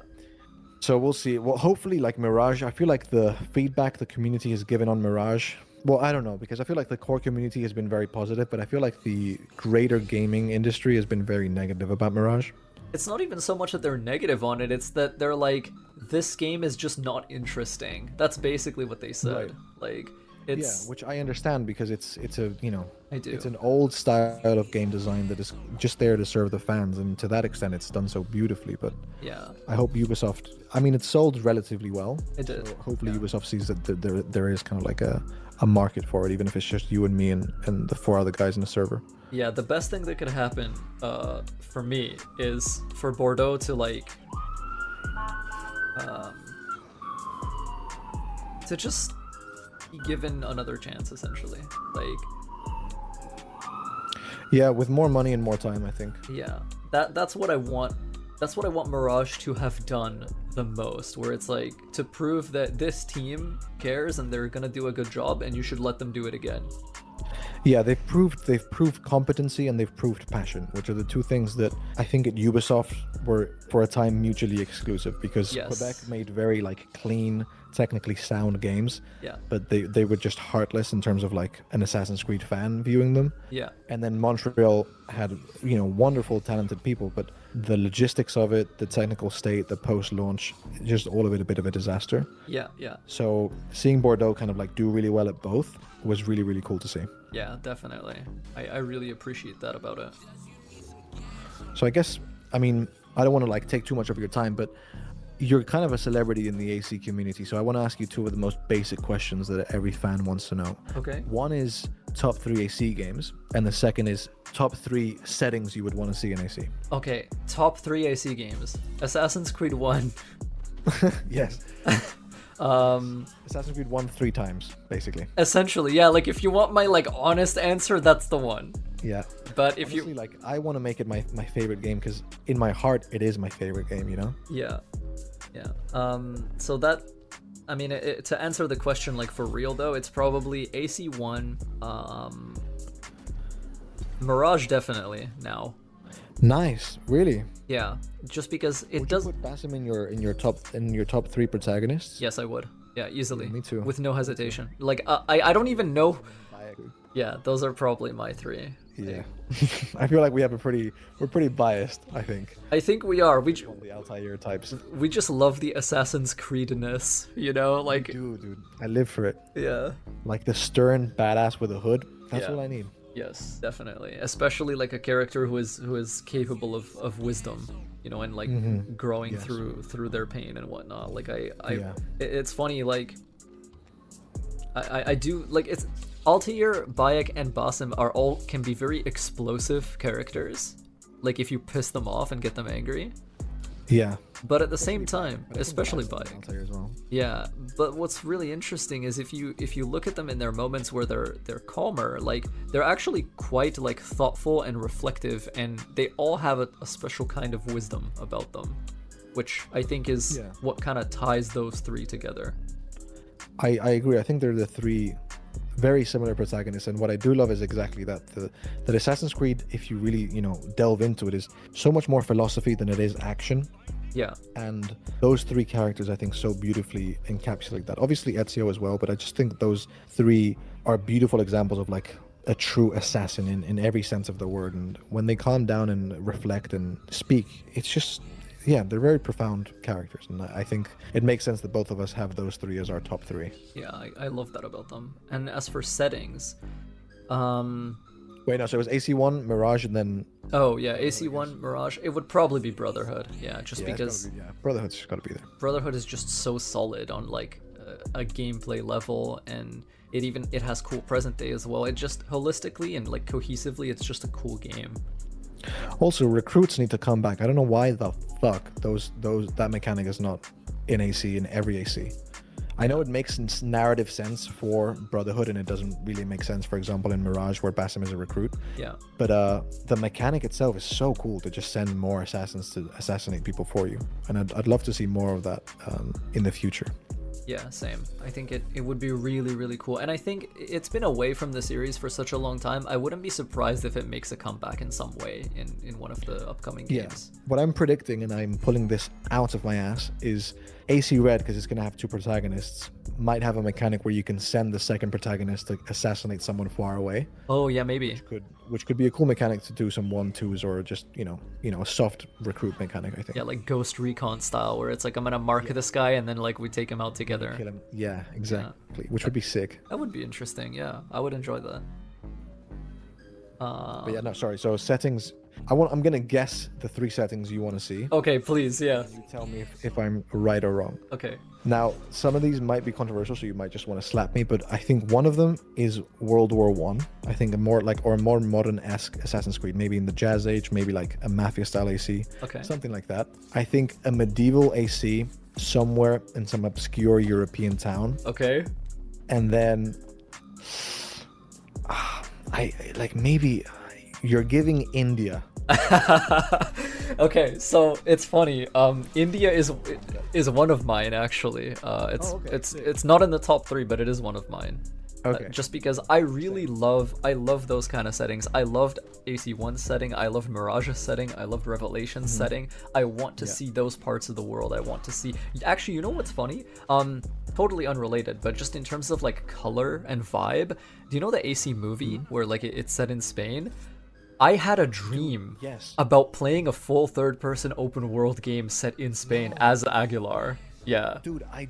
A: So we'll see. Well, hopefully, like Mirage, I feel like the feedback the community has given on Mirage, well, I don't know, because I feel like the core community has been very positive, but I feel like the greater gaming industry has been very negative about Mirage.
B: It's not even so much that they're negative on it, it's that they're like, this game is just not interesting. That's basically what they said.
A: Right.
B: Like,
A: Yeah,
B: it's,
A: which I understand, because it's a,
B: I do.
A: it's an old style of game design that is just there to serve the fans, and to that extent it's done so beautifully. But
B: yeah,
A: I hope Ubisoft, I mean, it sold relatively well.
B: it did.
A: So hopefully Ubisoft sees that there is kind of like a market for it, even if it's just you and me and the 4 other guys in the server.
B: Yeah, the best thing that could happen for me is for Bordeaux to like to just be given another chance, essentially. Like,
A: Yeah, with more money and more time, I think.
B: yeah, that's what I want. That's what I want Mirage to have done the most, where it's like to prove that this team cares and they're gonna do a good job, and you should let them do it again.
A: Yeah, they've proved competency, and they've proved passion, which are the two things that I think at Ubisoft were for a time mutually exclusive, because
B: Yes.
A: Quebec made very like clean, technically sound games,
B: Yeah,
A: but they were just heartless in terms of like an Assassin's Creed fan viewing them.
B: yeah,
A: And then Montreal had, wonderful, talented people, but the logistics of it, the technical state, the post-launch, just all of it a bit of a disaster.
B: yeah, yeah,
A: So seeing Bordeaux kind of like do really well at both was really, really cool to see.
B: yeah, definitely. I really appreciate that about it.
A: So I guess, I mean, I don't want to like take too much of your time, but you're kind of a celebrity in the AC community. So I want to ask you 2 of the most basic questions that every fan wants to know.
B: Okay.
A: One is top 3 AC games, and the second is top 3 settings you would want to see in AC.
B: Okay, top 3 AC games. Assassin's Creed 1.
A: Yes.
B: Um,
A: Assassin's Creed 1 3 times, basically.
B: essentially, yeah, like if you want my like honest answer, that's the one.
A: Yeah.
B: But if
A: Honestly,
B: you,
A: like, I want to make it my favorite game, because in my heart, it is my favorite game,
B: yeah, yeah. So that, I mean, to answer the question like for real though, it's probably AC1, Mirage definitely now.
A: Nice. Really?
B: Yeah, just because it
A: Would
B: does.
A: you put Basim in your top 3 protagonists?
B: Yes, I would. Yeah, easily.
A: Me too.
B: With no hesitation. Like I don't even know. Yeah, those are probably my three.
A: Yeah. I feel like we're pretty biased, I think.
B: I think we are.
A: On the Altair types.
B: We just love the Assassin's Creed-ness, you know? Like,
A: Dude, I live for it.
B: yeah.
A: Like the stern badass with a hood. That's
B: Yeah.
A: what I need.
B: Yes, definitely. Especially like a character who is capable of wisdom, you know, and like growing
A: Yes.
B: through their pain and whatnot. Like
A: Yeah.
B: it's funny, like I do like it's Altair, Bayek, and Basim are all can be very explosive characters. Like if you piss them off and get them angry.
A: Yeah.
B: But at the same time,
A: But I think
B: especially
A: that's
B: Bayek.
A: Altair as well.
B: Yeah, but what's really interesting is if you look at them in their moments where they're calmer, like they're actually quite like thoughtful and reflective, and they all have a special kind of wisdom about them, which I think is
A: Yeah.
B: what kind of ties those three together.
A: I agree. I think they're the three very similar protagonists, and what I do love is exactly that that Assassin's Creed, if you really delve into it, is so much more philosophy than it is action.
B: Yeah,
A: And those three characters, I think, so beautifully encapsulate that. Obviously Ezio as well, but I just think those three are beautiful examples of like a true assassin in every sense of the word. And when they calm down and reflect and speak, it's just, yeah, they're very profound characters. And I think it makes sense that both of us have those three as our top three.
B: yeah, I love that about them. And as for settings,
A: Wait, no, so it was AC1, Mirage, and then...
B: oh yeah, AC1, Mirage, it would probably be Brotherhood. Yeah, just
A: Yeah, it's
B: because
A: gotta be, yeah, Brotherhood's just gotta be there.
B: Brotherhood is just so solid on like a gameplay level, and it has cool present day as well. It just holistically and like cohesively, it's just a cool game.
A: Also, recruits need to come back. I don't know why the fuck that mechanic is not in AC, in every AC. I know it makes narrative sense for Brotherhood, and it doesn't really make sense, for example, in Mirage, where Basim is a recruit.
B: Yeah.
A: But the mechanic itself is so cool to just send more assassins to assassinate people for you. And I'd love to see more of that in the future.
B: Yeah, same. I think it would be really, really cool. And I think it's been away from the series for such a long time. I wouldn't be surprised if it makes a comeback in some way in one of the upcoming games.
A: What I'm predicting, and I'm pulling this out of my ass, is AC Red, because it's going to have two protagonists, might have a mechanic where you can send the second protagonist to assassinate someone far away.
B: Oh, yeah, maybe.
A: Which could be a cool mechanic to do some 1-2s, or just, a soft recruit mechanic, I think.
B: Yeah, like Ghost Recon style, where it's like, I'm going to mark this guy, and then like we take him out together.
A: Kill him. Yeah, exactly. Which would be sick.
B: That would be interesting, yeah. I would enjoy that.
A: But yeah, no, sorry. So settings, I'm gonna guess the three settings you want to see.
B: Okay, please, yeah.
A: You tell me if I'm right or wrong.
B: Okay.
A: Now, some of these might be controversial, so you might just want to slap me, but I think one of them is World War One. I think a more modern-esque Assassin's Creed, maybe in the Jazz Age, maybe like a Mafia-style AC,
B: Okay.
A: something like that. I think a medieval AC somewhere in some obscure European town,
B: Okay.
A: and then I like maybe you're giving India.
B: Okay, so it's funny. India is one of mine actually. It's not in the top three, but it is one of mine.
A: Okay.
B: Just because I really love those kind of settings. I loved AC1 setting. I loved Mirage's setting. I loved Revelation's setting. I want to see those parts of the world. I want to see. Actually, you know what's funny? Totally unrelated, but just in terms of like color and vibe. Do you know the AC movie where like it's set in Spain? I had a dream about playing a full third-person open-world game set in Spain as Aguilar. Yeah.
A: Dude, I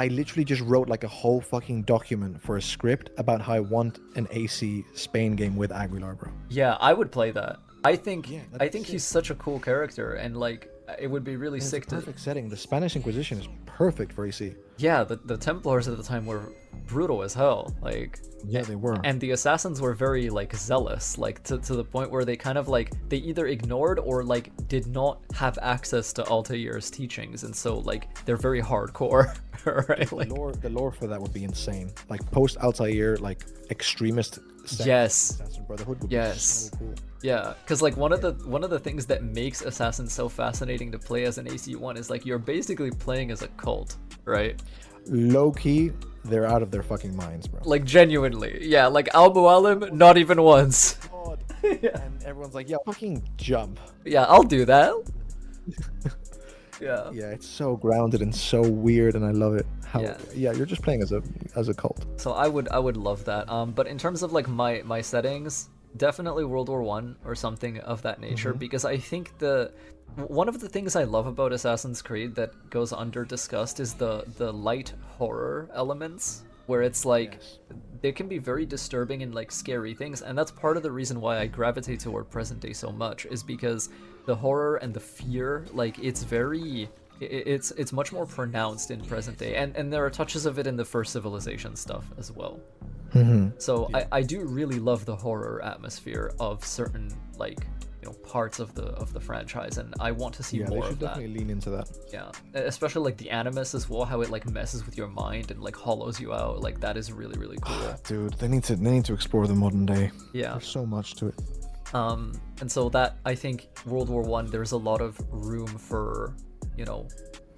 A: literally just wrote like a whole fucking document for a script about how I want an AC Spain game with Aguilar, bro.
B: Yeah, I would play that. I think
A: that'd be
B: he's such a cool character, and like it would be really sick
A: it's a perfect setting. The Spanish Inquisition is perfect for AC.
B: Yeah, the Templars at the time were brutal as hell. Like
A: yeah, they were.
B: And the assassins were very like zealous, like to the point where they kind of like they either ignored or like did not have access to Altair's teachings, and so like they're very hardcore. Right? Like
A: The lore for that would be insane. Like post Altair, like extremist.
B: Yes.
A: Assassin Brotherhood would be so cool.
B: Yeah, because like one of the things that makes Assassin so fascinating to play as an AC1 is like you're basically playing as a cult, right?
A: Low key, they're out of their fucking minds, bro.
B: Like genuinely, yeah. Like Al Mualim, not even once.
A: God. And everyone's like, "Yo, fucking jump."
B: Yeah, I'll do that. Yeah.
A: Yeah, it's so grounded and so weird, and I love it. How
B: Yeah.
A: you're just playing as a cult.
B: So I would love that. But in terms of like my settings, definitely World War One or something of that nature, because I think one of the things I love about Assassin's Creed that goes under discussed is the light horror elements, where it's like
A: Yes.
B: they can be very disturbing and like scary things, and that's part of the reason why I gravitate toward present day so much, is because the horror and the fear, like it's much more pronounced in present day, and there are touches of it in the first Civilization stuff as well. So I do really love the horror atmosphere of certain, like, parts of the franchise, and I want to see
A: Yeah, they
B: more
A: should
B: of that.
A: definitely lean into that.
B: Yeah, especially like the animus as well, how it like messes with your mind and like hollows you out. Like that is really, really cool.
A: Dude, they need to explore the modern day.
B: Yeah.
A: There's so much to it.
B: And so that, I think World War One, there's a lot of room for,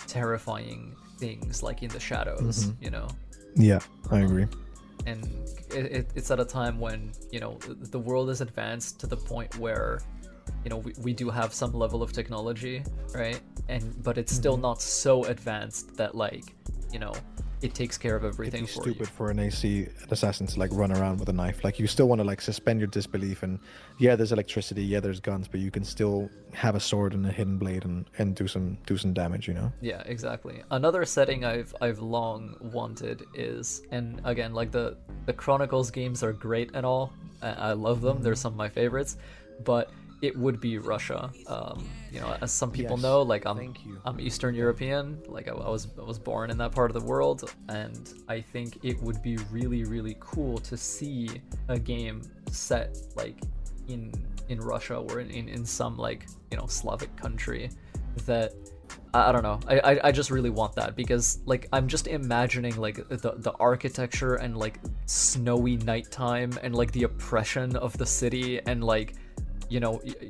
B: terrifying things like in the shadows,
A: Yeah, I agree.
B: and it's at a time when the world is advanced to the point where we do have some level of technology, right? But it's still not so advanced that, like, it takes care of everything
A: It'd be
B: for
A: stupid
B: you.
A: for an assassin to like run around with a knife. Like, you still want to like suspend your disbelief, and yeah, there's electricity, yeah, there's guns, but you can still have a sword and a hidden blade and do some damage,
B: Yeah, exactly. Another setting I've long wanted is, and again, like the Chronicles games are great and all. I love them. They're some of my favorites, but it would be Russia. As some people
A: Yes.
B: know, like
A: Thank you.
B: I'm Eastern European. Like I was born in that part of the world, and I think it would be really, really cool to see a game set like in Russia or in some, like, Slavic country that I don't know. I just really want that, because like I'm just imagining like the architecture and like snowy nighttime and like the oppression of the city, and like,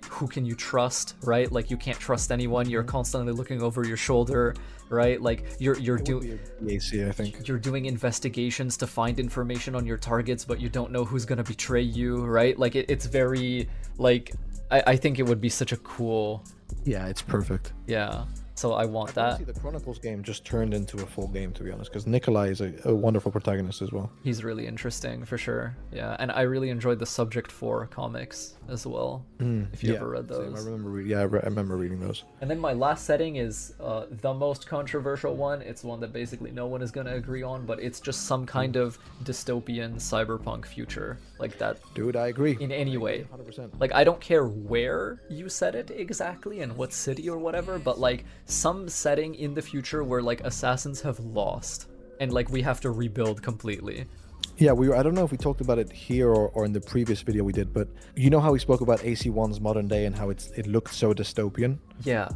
B: who can you trust, right? Like you can't trust anyone. You're constantly looking over your shoulder, right? Like you're doing
A: AC, I think.
B: you're doing investigations to find information on your targets, but you don't know who's gonna betray you, right? Like it's very, like, I think it would be such a cool,
A: Yeah, it's perfect.
B: yeah. So I want that.
A: Honestly, the Chronicles game just turned into a full game, to be honest, because Nikolai is a wonderful protagonist as well.
B: He's really interesting for sure. Yeah, and I really enjoyed the Subject 4 comics as well. If you ever read
A: Same,
B: those.
A: I remember reading those.
B: And then my last setting is the most controversial one. It's one that basically no one is going to agree on, but it's just some kind of dystopian cyberpunk future, like that,
A: Dude, I agree.
B: in any way.
A: 100%.
B: Like, I don't care where you set it exactly and what city or whatever, but like some setting in the future where like assassins have lost and like we have to rebuild completely.
A: Yeah, I don't know if we talked about it here or in the previous video we did, but you know how we spoke about AC1's modern day and how it looked so dystopian?
B: Yeah.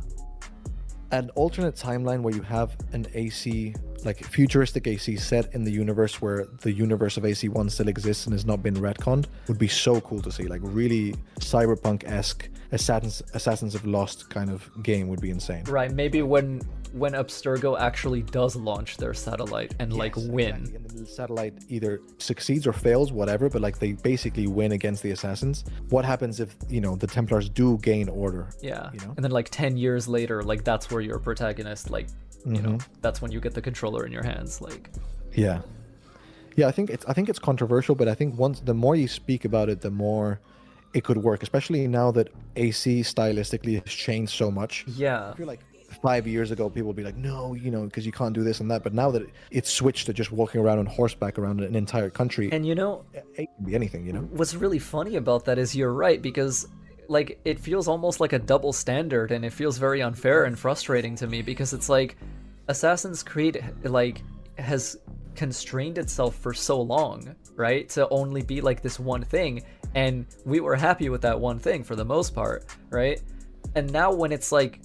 A: An alternate timeline where you have an AC, like futuristic AC set in the universe where the universe of AC1 still exists and has not been retconned would be so cool to see. Like really cyberpunk-esque Assassins of Lost kind of game would be insane.
B: Right, maybe when Abstergo actually does launch their satellite and like
A: Yes,
B: win.
A: exactly. And the satellite either succeeds or fails, whatever, but like they basically win against the assassins. What happens if, the Templars do gain order?
B: Yeah.
A: You know?
B: And then like 10 years later, like that's where your protagonist, like, that's when you get the controller in your hands. Like,
A: Yeah. Yeah, I think it's controversial, but I think the more you speak about it, the more it could work, especially now that AC stylistically has changed so much.
B: yeah.
A: I feel like 5 years ago people would be like, no, because you can't do this and that, but now that it's switched to just walking around on horseback around an entire country,
B: And
A: it can be anything.
B: what's really funny about that is you're right, because like it feels almost like a double standard, and it feels very unfair and frustrating to me, because it's like Assassin's Creed like has constrained itself for so long, right, to only be like this one thing, and we were happy with that one thing for the most part, right? And now when it's like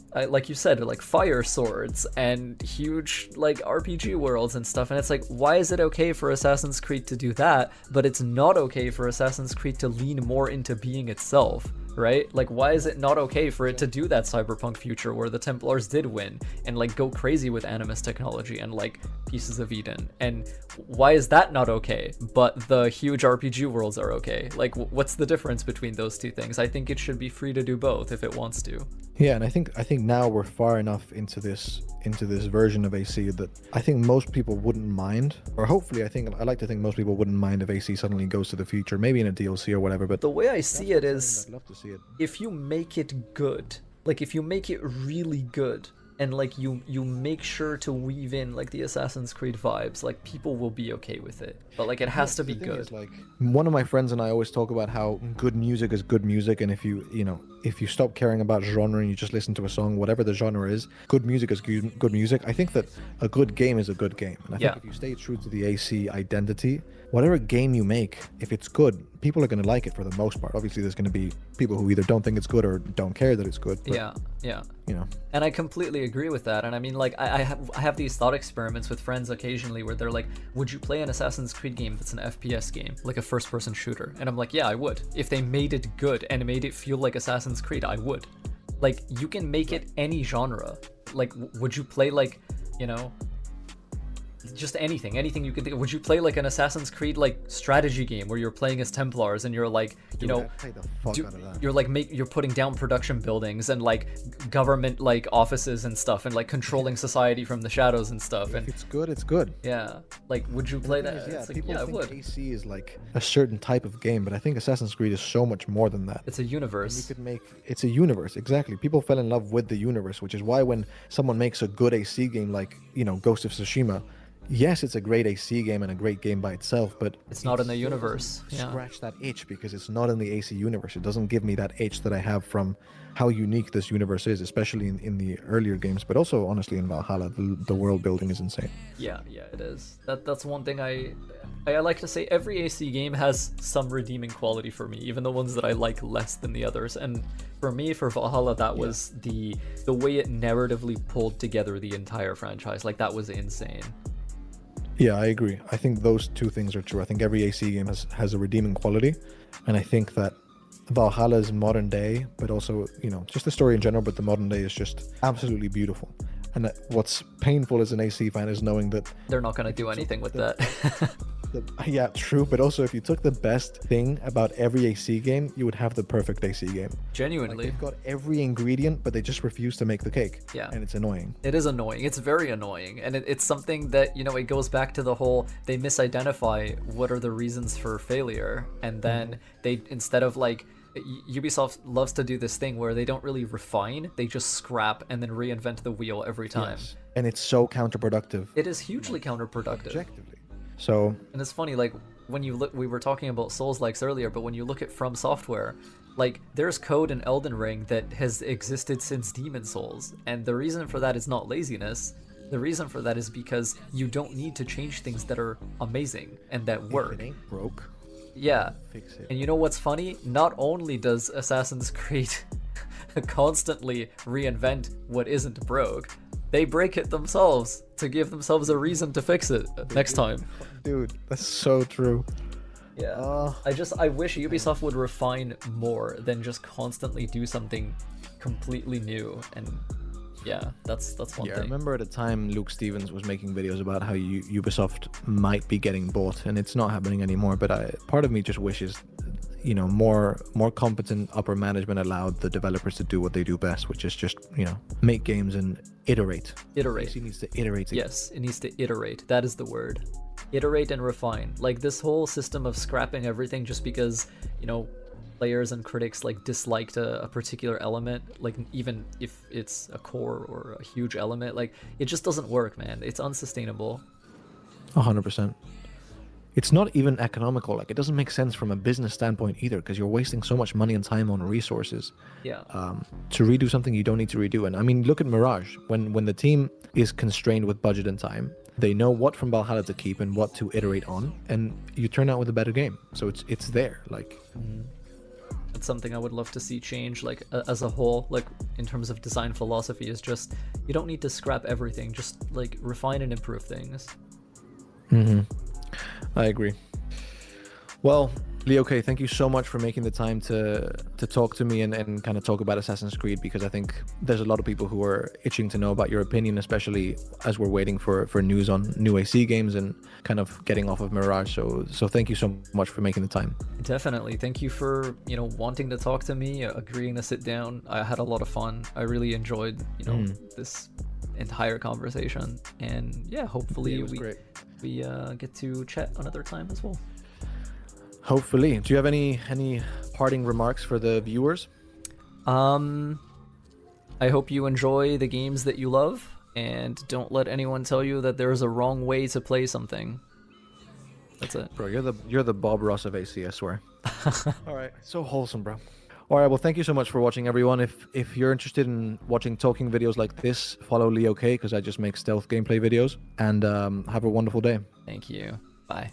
B: you said, like fire swords and huge like RPG worlds and stuff, and it's like, why is it okay for Assassin's Creed to do that, but it's not okay for Assassin's Creed to lean more into being itself, right? Like, why is it not okay for it to do that cyberpunk future where the Templars did win and like go crazy with animus technology and like Pieces of Eden? And why is that not okay, but the huge RPG worlds are okay? Like, what's the difference between those two things? I think it should be free to do both if it wants to.
A: Yeah, and I think now we're far enough into this version of AC that I think most people wouldn't mind, or hopefully I like to think most people wouldn't mind if AC suddenly goes to the future, maybe in a DLC or whatever. But
B: the way I see it is,
A: I'd love to see it.
B: If you make it good, like if you make it really good, and like you make sure to weave in like the Assassin's Creed vibes, like people will be okay with it. But like it has to be good.
A: Is, like, one of my friends and I always talk about how good music is good music, and if you stop caring about genre and you just listen to a song, whatever the genre is, good music is good music. I think that a good game is a good game, and I think if you stay true to the AC identity, whatever game you make, if it's good, people are going to like it for the most part. Obviously, there's going to be people who either don't think it's good or don't care that it's good. But,
B: yeah.
A: You know.
B: And I completely agree with that. And I mean, like, I have these thought experiments with friends occasionally where they're like, would you play an Assassin's Creed game that's an FPS game, like a first-person shooter? And I'm like, yeah, I would. If they made it good and made it feel like Assassin's Creed, I would. Like, you can make it any genre. Like, would you play, like, you know, just anything you could think of? Would you play like an Assassin's Creed like strategy game where you're playing as Templars and you're like, you're putting down production buildings and like government like offices and stuff and like controlling society from the shadows and stuff? And
A: if it's good, it's good.
B: Yeah, like, would you play that?
A: People
B: I
A: think
B: would.
A: AC is like a certain type of game, but I think Assassin's Creed is so much more than that.
B: It's a universe.
A: It's a universe, exactly. People fell in love with the universe, which is why when someone makes a good AC game like, Ghost of Tsushima, yes, it's a great AC game and a great game by itself, but
B: it's not in the universe.
A: Scratch that itch because it's not in the AC universe. It doesn't give me that itch that I have from how unique this universe is, especially in the earlier games, but also honestly in Valhalla. The world building is insane.
B: Yeah, it is. That's one thing I like to say. Every AC game has some redeeming quality for me, even the ones that I like less than the others. And for me, for Valhalla, that was the way it narratively pulled together the entire franchise. Like, that was insane.
A: Yeah, I agree. I think those two things are true. I think every AC game has a redeeming quality, and I think that Valhalla's modern day, but also, just the story in general, but the modern day is just absolutely beautiful. And what's painful as an AC fan is knowing that
B: they're not going to do anything with that.
A: Yeah, true. But also, if you took the best thing about every AC game, you would have the perfect AC game.
B: Genuinely.
A: Like, they've got every ingredient, but they just refuse to make the cake.
B: Yeah.
A: And it's annoying.
B: It is annoying. It's very annoying. And it's something that, it goes back to the whole, they misidentify what are the reasons for failure. And then they, instead of like, Ubisoft loves to do this thing where they don't really refine, they just scrap and then reinvent the wheel every time.
A: Yes. And it's so counterproductive.
B: It is hugely counterproductive.
A: Objectively. So,
B: and it's funny, like, when you look, we were talking about Souls-likes earlier, but when you look at From Software, like, there's code in Elden Ring that has existed since Demon Souls, and the reason for that is not laziness. The reason for that is because you don't need to change things that are amazing and that work.
A: If it ain't broke,
B: yeah.
A: fix it.
B: And you know what's funny? Not only does Assassin's Creed constantly reinvent what isn't broke, they break it themselves to give themselves a reason to fix it next time.
A: Dude, that's so true.
B: Yeah. I wish Ubisoft would refine more than just constantly do something completely new. And yeah, that's one thing.
A: I remember at the time Luke Stevens was making videos about how Ubisoft might be getting bought, and it's not happening anymore. But part of me just wishes, more competent upper management allowed the developers to do what they do best, which is just, make games and iterate.
B: Iterate.
A: It needs to iterate again.
B: Yes, it needs to iterate. That is the word. Iterate and refine. Like, this whole system of scrapping everything just because, players and critics like disliked a particular element, like even if it's a core or a huge element, like, it just doesn't work, man. It's unsustainable.
A: 100%. It's not even economical. Like, it doesn't make sense from a business standpoint either, because you're wasting so much money and time on resources.
B: Yeah.
A: To redo something you don't need to redo. And I mean, look at Mirage. When the team is constrained with budget and time, they know what from Valhalla to keep and what to iterate on, and you turn out with a better game. So it's there. Like.
B: It's something I would love to see change, like, as a whole, like, in terms of design philosophy, is just, you don't need to scrap everything, just like refine and improve things.
A: I agree. Well, Leo K, thank you so much for making the time to talk to me and kind of talk about Assassin's Creed, because I think there's a lot of people who are itching to know about your opinion, especially as we're waiting for news on new AC games and kind of getting off of Mirage. So thank you so much for making the time.
B: Definitely. Thank you for, wanting to talk to me, agreeing to sit down. I had a lot of fun. I really enjoyed, this entire conversation. And yeah, hopefully we get to chat another time as well.
A: Hopefully. Do you have any parting remarks for the viewers?
B: I hope you enjoy the games that you love, and don't let anyone tell you that there's a wrong way to play something. That's it.
A: Bro, you're the Bob Ross of AC, I swear. All right. So wholesome, bro. All right, well, thank you so much for watching, everyone. If you're interested in watching talking videos like this, follow Leo K, because I just make stealth gameplay videos. And have a wonderful day.
B: Thank you. Bye.